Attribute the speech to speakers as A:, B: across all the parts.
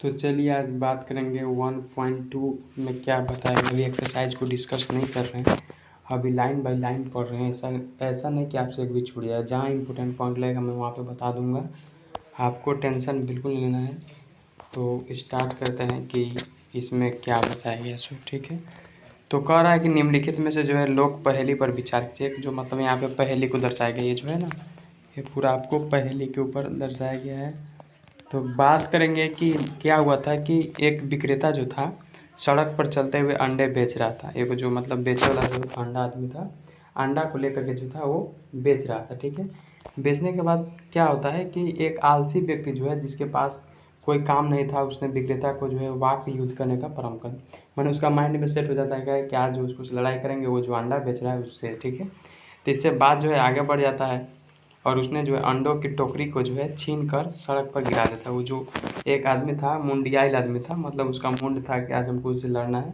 A: तो चलिए आज बात करेंगे 1.2 में क्या बताया। अभी एक्सरसाइज को डिस्कस नहीं कर रहे हैं, अभी लाइन बाय लाइन पढ़ रहे हैं। ऐसा नहीं कि आपसे एक भी छूट जाए, जहाँ इंपॉर्टेंट पॉइंट लगेगा मैं वहाँ पे बता दूंगा। आपको टेंशन बिल्कुल नहीं लेना है। तो स्टार्ट करते हैं कि इसमें क्या बताया गया सो ठीक है। तो कह रहा है कि निम्नलिखित में से जो है लोक पहेली पर विचार कीजिए। जो मतलब यहाँ पे पहेली को दर्शाया गया, ये जो है ना, ये पूरा आपको पहेली के ऊपर दर्शाया गया है। तो बात करेंगे कि क्या हुआ था कि एक विक्रेता जो था सड़क पर चलते हुए अंडे बेच रहा था। एक जो मतलब बेचे वाला जो अंडा आदमी था, अंडा को लेकर के जो था वो बेच रहा था, ठीक है। बेचने के बाद क्या होता है कि एक आलसी व्यक्ति जो है, जिसके पास कोई काम नहीं था, उसने विक्रेता को जो है वाक्य युद्ध करने का प्रारंभ कर। मैंने उसका माइंड में सेट हो जाता है कि आज उसको लड़ाई करेंगे वो जो अंडा बेच रहा है उससे, ठीक है। तो इससे बात जो है आगे बढ़ जाता है और उसने जो है अंडों की टोकरी को जो है छीन कर सड़क पर गिरा देता है। वो जो एक आदमी था, मुंडियाइल आदमी था, मतलब उसका मुंड था कि आज हमको उससे लड़ना है।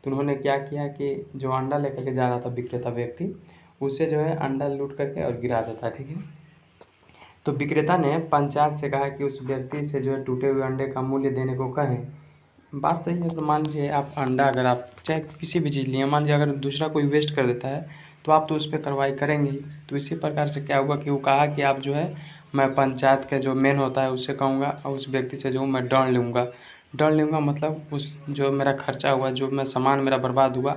A: तो उन्होंने क्या किया कि जो अंडा लेकर के जा रहा था विक्रेता व्यक्ति, उससे जो है अंडा लूट करके और गिरा देता है, ठीक है। तो विक्रेता ने पंचायत से कहा कि उस व्यक्ति से जो है टूटे हुए अंडे का मूल्य देने को कहें। बात सही है। तो मान लीजिए आप अंडा, अगर आप चाहे किसी भी चीज़ लिए, मान लीजिए अगर दूसरा कोई वेस्ट कर देता है तो आप तो उस पर कार्रवाई करेंगे ही। तो इसी प्रकार से क्या हुआ कि वो कहा कि आप जो है, मैं पंचायत का जो मेन होता है उससे कहूँगा और उस व्यक्ति से जो मैं दंड लूँगा। दंड लूँगा मतलब उस जो मेरा खर्चा हुआ, जो मैं सामान मेरा बर्बाद हुआ,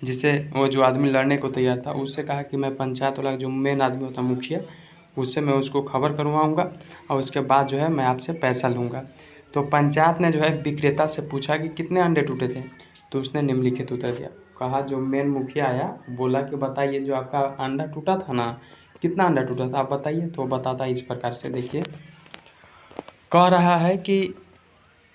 A: जिससे वो जो आदमी लड़ने को तैयार था, उससे कहा कि मैं पंचायत वाला जो मेन आदमी होता मुखिया, उससे मैं उसको खबर करवाऊँगा और उसके बाद जो है मैं आपसे पैसा लूँगा। तो पंचायत ने जो है विक्रेता से पूछा कि कितने अंडे टूटे थे। तो उसने निम्नलिखित उत्तर दिया। कहा, जो मेन मुखिया आया बोला कि बताइए जो आपका अंडा टूटा था ना, कितना अंडा टूटा था आप बताइए। तो बताता है इस प्रकार से, देखिए कह रहा है कि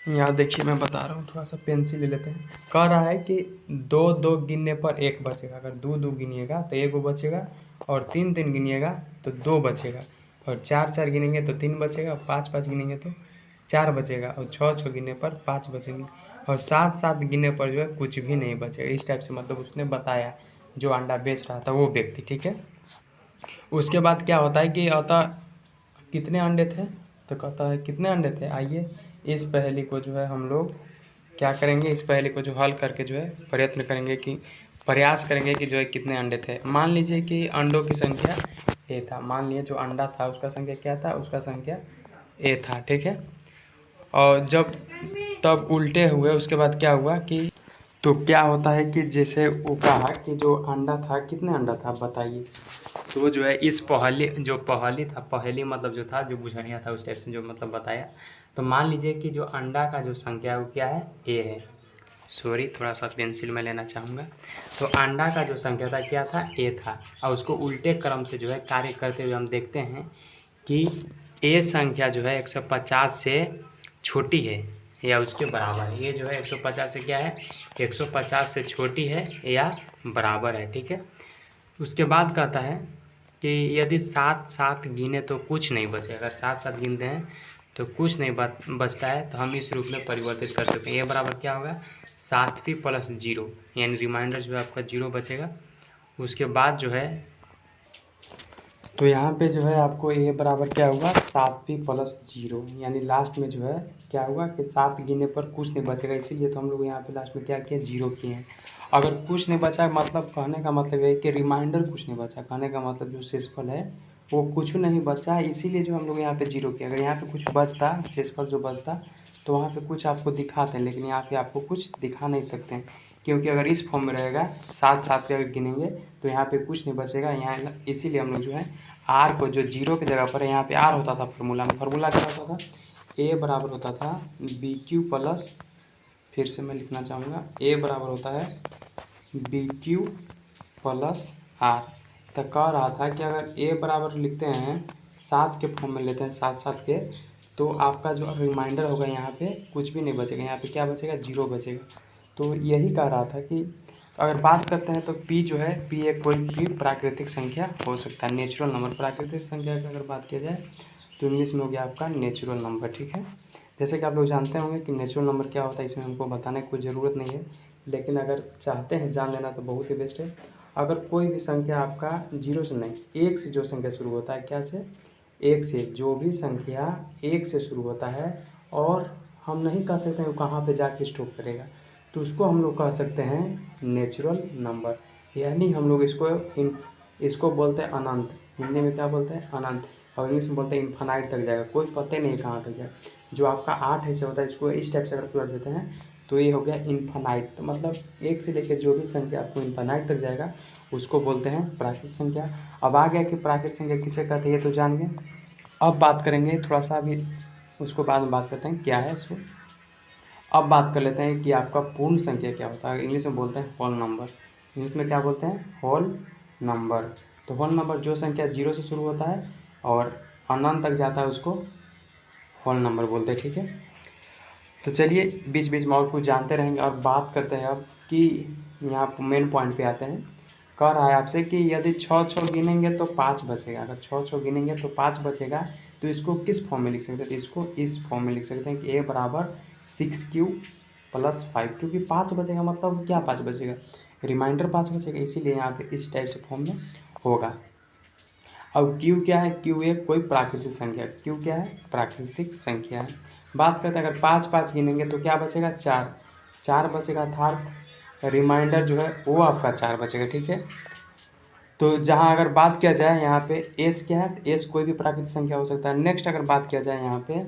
A: यहाँ देखिए मैं बता रहा हूँ, थोड़ा सा पेंसिल ले लेते हैं। कह रहा है कि दो दो गिनने पर एक बचेगा, अगर दो दो गिनिएगा तो एक बचेगा, और तीन तीन गिनिएगा तो दो बचेगा, और चार चार गिनेंगे तो तीन बचेगा, पाँच पाँच गिनेंगे तो चार बचेगा, और छः छः गिनने पर पाँच बचेंगे, और सात सात गिनने पर जो है कुछ भी नहीं बचेगा। इस टाइप से मतलब उसने बताया, जो अंडा बेच रहा था वो व्यक्ति, ठीक है। उसके बाद क्या होता है कि होता कितने अंडे थे, तो कहता है कितने अंडे थे। आइए इस पहेली को जो है हम लोग क्या करेंगे, इस पहेली को जो हल करके जो है प्रयत्न करेंगे कि प्रयास करेंगे कि जो है कितने अंडे थे। मान लीजिए कि अंडों की संख्या ए था, मान लीजिए जो अंडा था उसका संख्या क्या था, उसका संख्या ए था, ठीक है। और जब तब उल्टे हुए, उसके बाद क्या हुआ कि तो क्या होता है कि जैसे वो कहा कि जो अंडा था, कितने अंडा था आप बताइए। तो वो जो है इस पहेली, जो पहेली था, पहेली मतलब जो था, जो बुझानिया था, उस टाइप से जो मतलब बताया। तो मान लीजिए कि जो अंडा का जो संख्या है वो क्या है, ए है। सॉरी, थोड़ा सा पेंसिल में लेना चाहूँगा। तो अंडा का जो संख्या था क्या था, ए था। और उसको उल्टे क्रम से जो है कार्य करते हुए हम देखते हैं कि ए संख्या जो है 150 से छोटी है या उसके बराबर है। ये जो है 150 से क्या है, 150 से छोटी है या बराबर है, ठीक है। उसके बाद कहता है कि यदि सात सात गिने तो कुछ नहीं बचे। अगर सात सात गिनते हैं तो कुछ नहीं बचता है, तो हम इस रूप में परिवर्तित कर सकते हैं। ये बराबर क्या होगा, 7p प्लस 0, यानी रिमाइंडर जो है आपका 0 बचेगा। उसके बाद जो है, तो यहाँ पे जो है आपको ए बराबर क्या होगा, 7p प्लस 0, यानी लास्ट में जो है क्या हुआ कि सात गिने पर कुछ नहीं बचेगा। इसीलिए तो हम लोग यहाँ पे लास्ट में क्या किया, 0 किए हैं। अगर कुछ नहीं बचा, मतलब कहने का मतलब है कि रिमाइंडर कुछ नहीं बचा, कहने का मतलब जो शेषफल है वो कुछ नहीं बचा, इसीलिए जो हम लोग यहाँ पे 0 किया। अगर यहाँ पे कुछ बचता, शेषफल जो बचता, तो वहाँ पे कुछ आपको दिखाते हैं, लेकिन यहाँ पे आपको कुछ दिखा नहीं सकते हैं, क्योंकि अगर इस फॉर्म में रहेगा सात सात पे अगर गिनेंगे तो यहाँ पे कुछ नहीं बचेगा यहाँ। इसीलिए हम लोग जो है आर को, जो 0 की जगह पर है यहाँ पे आर होता था फार्मूला में, फार्मूला क्या होता था, ए बराबर होता था बी क्यू प्लस, फिर से मैं लिखना चाहूँगा, ए बराबर होता है बी क्यू प्लस आर। तो कह रहा था कि अगर ए बराबर लिखते हैं, सात के फॉर्म में लेते हैं, सात सात के, तो आपका जो रिमाइंडर होगा यहाँ पे कुछ भी नहीं बचेगा, यहाँ पे क्या बचेगा, 0 बचेगा। तो यही कह रहा था कि अगर बात करते हैं तो p जो है, p एक कोई भी प्राकृतिक संख्या हो सकता है, नेचुरल नंबर। प्राकृतिक संख्या की अगर बात किया जाए तो इंग्लिश में हो गया आपका नेचुरल नंबर, ठीक है। जैसे कि आप लोग जानते होंगे कि नेचुरल नंबर क्या होता है, इसमें हमको बताने की कोई ज़रूरत नहीं है, लेकिन अगर चाहते हैं जान लेना तो बहुत ही बेस्ट है। अगर कोई भी संख्या आपका 0 से नहीं, 1 से जो संख्या शुरू होता है, क्या से, 1 से, जो भी संख्या 1 से शुरू होता है और हम नहीं कह सकते हैं वो कहाँ पे जाके स्टॉप करेगा, तो उसको हम लोग कह सकते हैं नेचुरल नंबर, यानी हम लोग इसको बोलते हैं अनंत। हिंदी में क्या बोलते हैं? अनंत। और इंग्लिश में बोलते हैं इन्फानाइट तक जाएगा, कोई पता ही नहीं कहाँ तक जाएगा। जो आपका 8 ऐसे होता है, इसको इस टाइप से अगर पलट देते हैं तो ये हो गया इन्फानाइट। तो मतलब 1 से लेकर जो भी संख्या आपको इन्फानाइट तक जाएगा उसको बोलते हैं प्राकृतिक संख्या। अब आ गया कि प्राकृतिक संख्या किसे कहते हैं, ये तो जान गए। अब बात करेंगे थोड़ा सा, अभी उसको बाद में बात करते हैं क्या है इसको। अब बात कर लेते हैं कि आपका पूर्ण संख्या क्या होता है। इंग्लिश में बोलते हैं होल नंबर। इंग्लिश में क्या बोलते हैं? Whole number. तो होल नंबर जो संख्या 0 से शुरू होता है और अनंत तक जाता है उसको होल नंबर बोलते हैं, ठीक है। तो चलिए बीच बीच में और कुछ जानते रहेंगे और बात करते हैं अब कि यहाँ मेन पॉइंट पे आते हैं। कह रहा है आपसे कि यदि 6 गिनेंगे तो 5 बचेगा। अगर 6 गिनेंगे तो 5 बचेगा, तो इसको किस फॉर्म में लिख सकते हैं? तो इसको इस फॉर्म में लिख सकते हैं कि a बराबर 6q + 5, क्योंकि 5 बचेगा मतलब क्या 5 बचेगा? रिमाइंडर 5 बचेगा, इसीलिए यहाँ पे इस टाइप से फॉर्म में होगा। अब q क्या है? q एक कोई प्राकृतिक संख्या। q क्या है? प्राकृतिक संख्या है। बात करते हैं अगर 5 गिनेंगे तो क्या बचेगा? 4 बचेगा, अर्थात रिमाइंडर जो है वो आपका 4 बचेगा, ठीक है। तो जहाँ अगर बात किया जाए यहाँ पे एस क्या है? एस कोई भी प्राकृतिक संख्या हो सकता है। नेक्स्ट अगर बात किया जाए यहाँ पे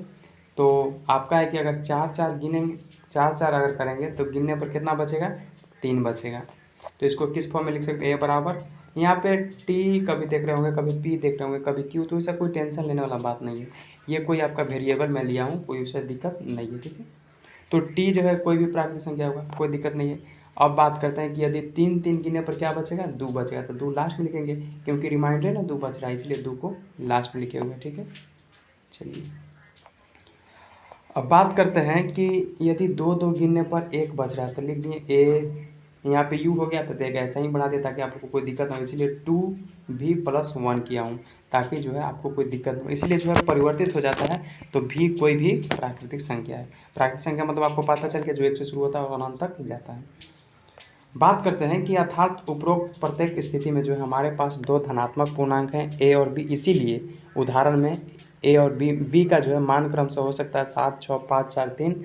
A: तो आपका है कि अगर 4 गिनेंगे, 4 अगर करेंगे तो गिनने पर कितना बचेगा? 3 बचेगा। तो इसको किस फॉर्म में लिख सकते हैं? ए बराबर, यहाँ पे टी कभी देख रहे होंगे, कभी पी देख रहे होंगे, कभी क्यू, तो इससे कोई टेंशन लेने वाला बात नहीं है। ये कोई आपका वेरिएबल मैं लिया हूँ, कोई उससे दिक्कत नहीं है, ठीक है। तो टी जो है कोई भी प्राकृतिक संख्या होगा, कोई दिक्कत नहीं है। अब बात करते हैं कि यदि 3 गिनने पर क्या बचेगा? 2 बचेगा, तो 2 लास्ट में लिखेंगे क्योंकि रिमाइंडर है ना 2 बच रहा है, इसलिए 2 को लास्ट में लिखे हुए, ठीक है। चलिए अब बात करते हैं कि यदि 2 गिनने पर 1 बच रहा है तो लिख दिए ए, यहाँ पे यू हो गया तो देगा ऐसा ही बढ़ा दिया ताकि आपको कोई दिक्कत ना हो, इसीलिए 2v + 1 किया हूँ ताकि जो है आपको कोई दिक्कत ना हो, इसीलिए जो है परिवर्तित हो जाता है। तो भी कोई भी प्राकृतिक संख्या है। प्राकृतिक संख्या मतलब आपको पता चल गया जो 1 से शुरू होता है और अनंत तक जाता है। बात करते हैं कि अर्थात उपरोक्त प्रत्येक स्थिति में जो है हमारे पास 2 धनात्मक पूर्णांक हैं a और b, इसीलिए उदाहरण में a और b का जो है मान क्रम से हो सकता है 7, 6, 5, 4, 3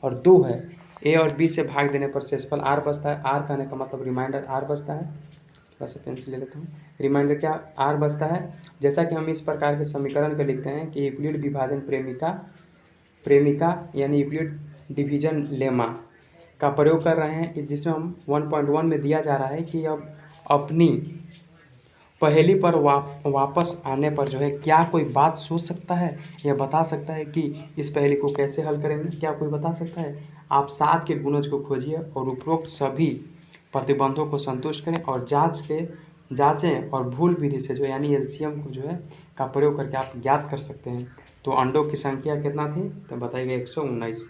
A: और 2 है। a और b से भाग देने पर शेषफल r बचता है। r कहने का मतलब रिमाइंडर r बचता है। थोड़ा सा पेंसिल ले लेता हूँ। रिमाइंडर क्या r बचता है। जैसा कि हम इस प्रकार के समीकरण को लिखते हैं कि यूक्लिड विभाजन प्रेमिका यानी यूक्लिड डिवीजन लेमा का प्रयोग कर रहे हैं, जिसमें हम 1.1 में दिया जा रहा है कि अब अपनी पहेली पर वापस आने पर जो है क्या कोई बात सोच सकता है या बता सकता है कि इस पहेली को कैसे हल करेंगे? क्या कोई बता सकता है? आप 7 के गुणज को खोजिए और उपरोक्त सभी प्रतिबंधों को संतुष्ट करें और जांचें और भूल विधि से जो यानी एलसीएम को जो है का प्रयोग करके आप ज्ञात कर सकते हैं। तो अंडों की संख्या कितना थी? तो बताइएगा 119।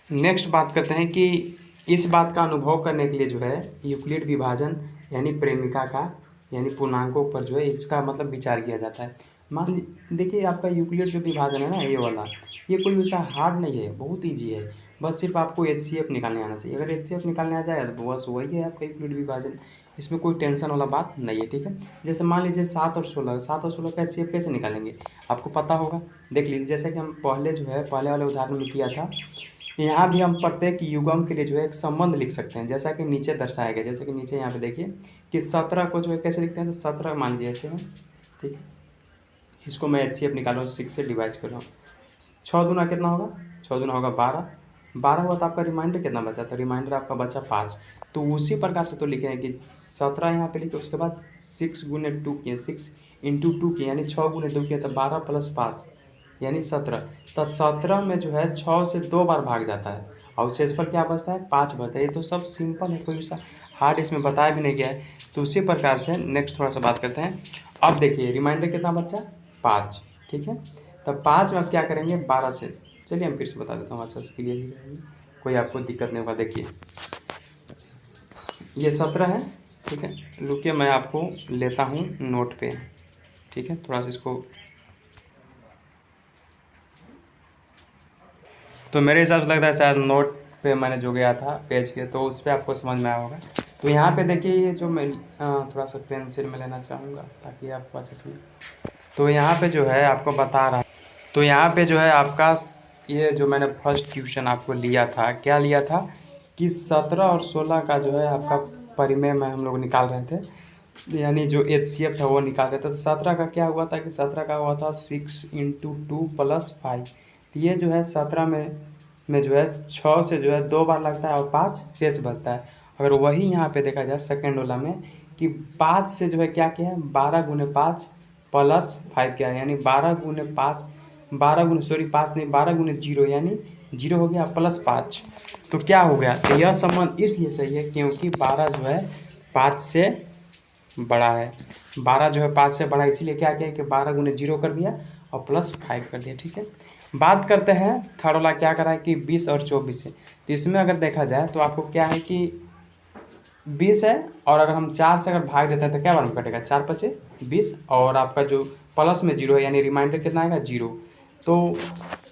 A: नेक्स्ट बात करते हैं कि इस बात का अनुभव करने के लिए जो है यूक्लिड विभाजन यानी प्रेमिका का यानी पूर्णांकों पर जो है इसका मतलब विचार किया जाता है। मान देखिए आपका यूक्लिड जो विभाजन है ना ये वाला, ये कोई वैसा हार्ड नहीं है, बहुत ईजी है। बस सिर्फ आपको एचसीएफ निकालने आना चाहिए। अगर एचसीएफ निकालने आ जाए तो बस वही है आपका यूक्लिड विभाजन, इसमें कोई टेंशन वाला बात नहीं है, ठीक है। जैसे मान लीजिए 7 और 16 का एचसीएफ कैसे निकालेंगे आपको पता होगा। देख लीजिए जैसे कि हम पहले वाले उदाहरण में किया था, यहाँ भी हम प्रत्येक युग्म के लिए जो है एक संबंध लिख सकते हैं, जैसा कि नीचे दर्शाया गया। जैसे कि नीचे यहाँ पे देखिए कि 17 को जो है कैसे लिखते हैं, तो 17 मान लीजिए ऐसे है, ठीक है। इसको मैं एचसीएफ निकाल रहा हूँ, 6 से डिवाइड कर रहा हूँ। 6 दूना कितना होगा? 6 दूना होगा 12 हुआ, तो आपका रिमाइंडर कितना बचा? तो रिमाइंडर आपका बचा 5। तो उसी प्रकार से तो लिखे हैं कि 17 यहाँ पे लिखे, उसके बाद 6 × 2 किए, 6 × 2 किए यानी 6 × 2 किए, तो 12 + 5 यानी 17। तो 17 में जो है 6 से 2 बार भाग जाता है और शेषफल क्या बचता है? 5 बचता है। ये तो सब सिंपल है, कोई सा हार्ड इसमें बताया भी नहीं गया है। तो उसी प्रकार से नेक्स्ट थोड़ा सा बात करते हैं। अब देखिए रिमाइंडर कितना बचा? 5, ठीक है। तब 5 में अब क्या करेंगे? 12 से, चलिए हम फिर से बता देता हूँ अच्छा से क्लियर ही रहेंगे, कोई आपको दिक्कत नहीं होगा। देखिए ये 17 है, ठीक है। रुकिए मैं आपको लेता हूँ नोट पे, ठीक है। थोड़ा सा इसको, तो मेरे हिसाब से लगता है शायद नोट पे मैंने जो गया था पेज के, तो उस पर आपको समझ में आया होगा। तो यहाँ पे देखिए ये जो मैं थोड़ा सा पेंसिल में लेना चाहूँगा ताकि आपको अच्छे से, तो यहाँ पे जो है आपको बता रहा है तो यहाँ पे जो है आपका ये जो मैंने फर्स्ट क्वेश्चन आपको लिया था, क्या लिया था कि 17 और 16 का जो है आपका परिमेय में हम लोग निकाल रहे थे, यानी जो HCF था वो निकाल रहे थे। तो 17 का क्या हुआ था कि 17 का हुआ था 6 × 2 + 5। तो ये जो है 17 में जो है 6 से जो है 2 बार लगता है और 5 शेष बचता है। अगर वही यहाँ पे देखा जाए सेकेंड वाला में कि 5 से जो है क्या किया है 12 × 5 + 5 किया है, यानी 12 × 5 5 नहीं 12 × 0 यानी 0 हो गया +5। तो क्या हो गया, तो यह संबंध इसलिए सही है क्योंकि 12 जो है 5 से बड़ा है। 12 जो है 5 से बड़ा, इसीलिए क्या किया कि 12 × 0 कर दिया और +5 कर दिया। ठीक है, बात करते हैं थर्ड वाला क्या करा है कि 20 और 24 से। तो इसमें अगर देखा जाए तो आपको क्या है कि 20 है और अगर हम 4 से अगर भाग देते हैं तो क्या बार में कटेगा 4 × 5 = 20 और आपका जो प्लस में 0 है यानी रिमाइंडर कितना आएगा 0। तो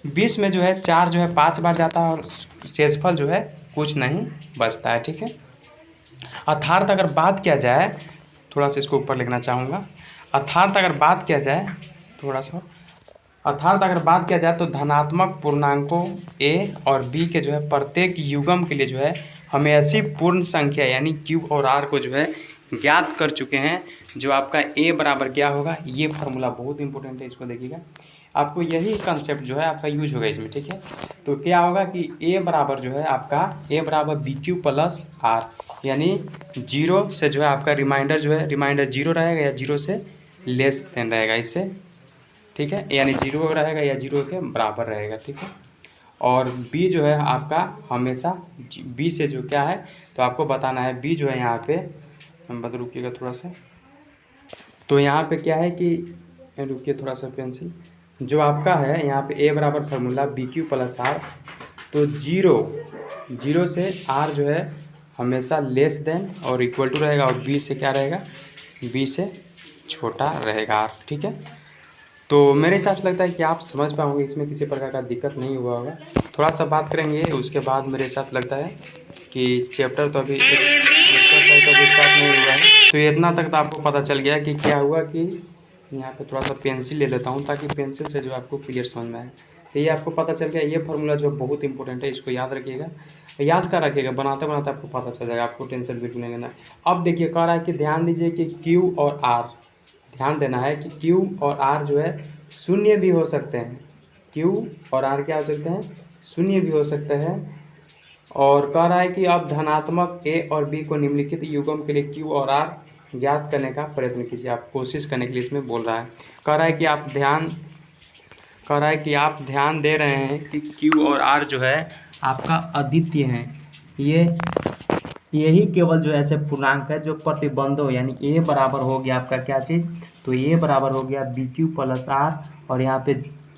A: 20 में जो है 4 जो है 5 बार जाता है और शेषफल जो है कुछ नहीं बचता है। ठीक है, अर्थात अगर बात किया जाए, थोड़ा सा इसको ऊपर लिखना चाहूँगा, अर्थात अगर बात किया जाए थोड़ा सा, अर्थात अगर बात किया जाए तो धनात्मक पूर्णांकों a और b के जो है प्रत्येक युग्म के लिए जो है हमें ऐसी पूर्ण संख्या यानी q और r को जो है ज्ञात कर चुके हैं जो आपका a बराबर क्या होगा। ये फार्मूला बहुत इंपॉर्टेंट है, इसको देखिएगा, आपको यही कंसेप्ट जो है आपका यूज होगा इसमें। ठीक है, तो क्या होगा कि a बराबर जो है आपका a बराबर BQ + r, यानी 0 से जो है आपका रिमाइंडर जो है रिमाइंडर 0 रहेगा या 0 से लेस देन रहेगा इससे। ठीक है, यानी 0 रहेगा या 0 के बराबर रहेगा। ठीक है, और b जो है आपका हमेशा b से जो क्या है तो आपको बताना है b जो है यहाँ पे, बता रुकिएगा थोड़ा सा, तो यहाँ पे क्या है कि रुकिए थोड़ा सा पेंसिल, जो आपका है यहाँ पे a बराबर फार्मूला BQ + r, तो 0 से r जो है हमेशा लेस देन और इक्वल टू रहेगा और b से क्या रहेगा, b से छोटा रहेगा r। ठीक है, तो मेरे हिसाब से लगता है कि आप समझ पाओगे, इसमें किसी प्रकार का दिक्कत नहीं हुआ होगा। थोड़ा सा बात करेंगे उसके बाद मेरे हिसाब से लगता है कि चैप्टर तो अभी स्टार्ट नहीं हुआ है। तो इतना तक तो आपको पता चल गया कि क्या हुआ कि यहाँ पे थोड़ा सा पेंसिल ले लेता हूँ ताकि पेंसिल से जो आपको क्लियर समझ में आए। तो ये आपको पता चल गया, ये फार्मूला जो बहुत इंपॉर्टेंट है, इसको याद रखिएगा, याद कर रखिएगा, बनाते बनाते आपको पता चल जाएगा, आपको टेंशन बिल्कुल नहीं लेना। अब देखिए कह रहा है कि ध्यान दीजिए कि Q और R, ध्यान देना है कि Q और R जो है शून्य भी हो सकते हैं, Q और R क्या हो सकते हैं, शून्य भी हो सकते हैं। और कह रहा है कि अब धनात्मक a और b को निम्नलिखित युग्म के लिए Q और R ज्ञात करने का प्रयत्न कीजिए। आप कोशिश करने के लिए इसमें बोल रहा है, कह रहा है कि आप ध्यान दे रहे हैं कि Q और R जो है आपका अद्वितीय है। यही केवल जो ऐसे पूर्णांक है जो प्रतिबंध हो, यानी a बराबर हो गया आपका क्या चीज़, तो a बराबर हो गया BQ + r और यहाँ पे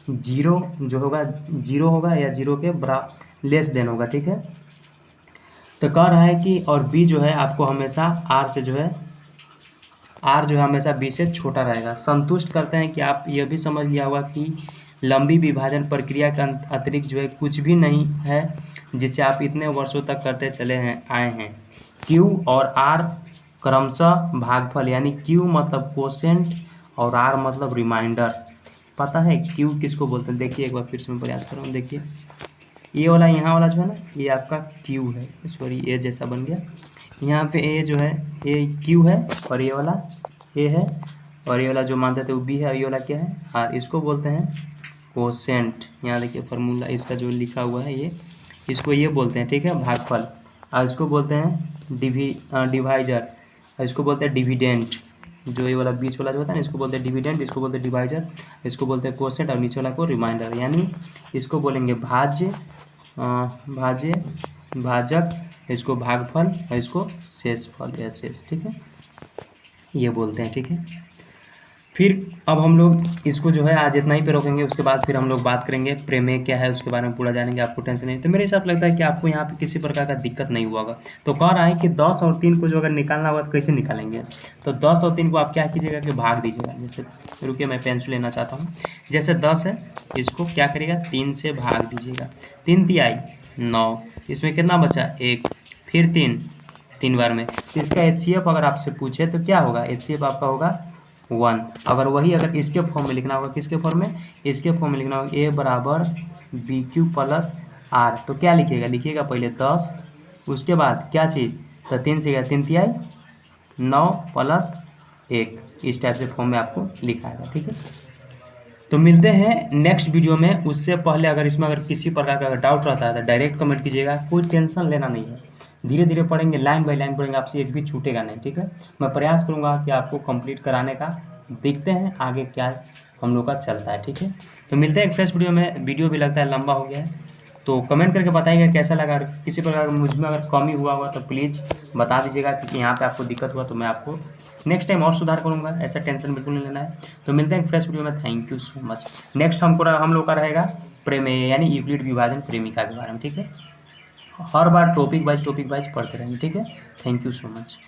A: 0 जो होगा 0 होगा या 0 के बराबर लेस देन होगा। ठीक है, तो कह रहा है कि और b जो है आपको हमेशा r जो है हमेशा b से छोटा रहेगा। संतुष्ट करते हैं कि आप यह भी समझ लिया होगा कि लंबी विभाजन प्रक्रिया के अतिरिक्त जो है कुछ भी नहीं है जिसे आप इतने वर्षों तक करते चले आए हैं। Q और R क्रमशः भागफल, यानी Q मतलब कोसेंट और R मतलब रिमाइंडर। पता है Q किसको बोलते हैं, देखिए एक बार फिर से मैं प्रयास कर रहा हूँ। देखिए ये वाला यहाँ वाला जो है ना ये आपका Q है, सॉरी A जैसा बन गया, यहाँ पे A जो है ये Q है और ये वाला A है और ये वाला जो मानते थे वो B है और ये वाला क्या है R, इसको बोलते हैं कोसेंट। यहाँ देखिए फार्मूला इसका जो लिखा हुआ है ये, इसको ये बोलते हैं, ठीक है, भागफल, और इसको बोलते हैं डिवाइजर, और इसको बोलते हैं डिविडेंड। जो ये वाला बीच वाला जो होता है ना इसको बोलते हैं डिविडेंड, इसको बोलते हैं डिवाइजर, इसको बोलते हैं कोसेंट और नीचे वाला को रिमाइंडर। यानी इसको बोलेंगे भाज्य, भाजक, इसको भागफल और इसको शेषफल या शेष। ठीक है, ये बोलते हैं। ठीक है, फिर अब हम लोग इसको जो है आज इतना ही पे रोकेंगे, उसके बाद फिर हम लोग बात करेंगे प्रमेय क्या है उसके बारे में पूरा जानेंगे, आपको टेंशन नहीं। तो मेरे हिसाब से लगता है कि आपको यहाँ पे किसी प्रकार का दिक्कत नहीं हुआ होगा। तो कह रहा है कि 10 और 3 को जो अगर निकालना होगा तो कैसे निकालेंगे, तो 10 और 3 को आप क्या कीजिएगा कि भाग दीजिएगा। जैसे रुकिए मैं पेंसिल लेना चाहता हूँ, जैसे 10 है इसको क्या करिएगा 3 से भाग दीजिएगा, 3 तिहाई 9, इसमें कितना बचा 1, फिर 3 बार में। तो इसका HCF अगर आपसे पूछे तो क्या होगा, HCF आपका होगा
B: 1। अगर वही अगर इसके फॉर्म में लिखना होगा, किसके फॉर्म में, इसके फॉर्म में लिखना होगा, ए बराबर बी क्यू प्लस आर, तो क्या लिखिएगा, लिखिएगा पहले 10, उसके बाद क्या चीज़, तो 3 से गया 3 तिहाई 9 प्लस 1, इस टाइप से फॉर्म में आपको लिखा है। ठीक है, तो मिलते हैं नेक्स्ट वीडियो में। उससे पहले अगर इसमें अगर किसी प्रकार का अगर डाउट रहता है तो डायरेक्ट कमेंट कीजिएगा, कोई टेंशन लेना नहीं है, धीरे धीरे पढ़ेंगे, लाइन बाय लाइन पढ़ेंगे, आपसे एक भी छूटेगा नहीं। ठीक है, मैं प्रयास करूँगा कि आपको कंप्लीट कराने का। देखते हैं आगे क्या हम लोग का चलता है। ठीक है, तो मिलते हैं एक फ्रेश वीडियो में। वीडियो भी लगता है लंबा हो गया है, तो कमेंट करके बताइएगा कैसा लगा। अगर किसी प्रकार मुझ में अगर कमी हुआ हुआ तो प्लीज़ बता दीजिएगा, क्योंकि यहाँ पे आपको दिक्कत हुआ तो मैं आपको नेक्स्ट टाइम और सुधार करूँगा, ऐसा टेंशन बिल्कुल नहीं लेना है। तो मिलते हैं एक फ्रेश वीडियो में। Thank you so much. Next हम लोग का रहेगा प्रमेय यानी यूक्लिड विभाजन प्रेमिका के बारे में। ठीक है, हर बार टॉपिक वाइज पढ़ते रहेंगे। ठीक है, थैंक यू सो मच।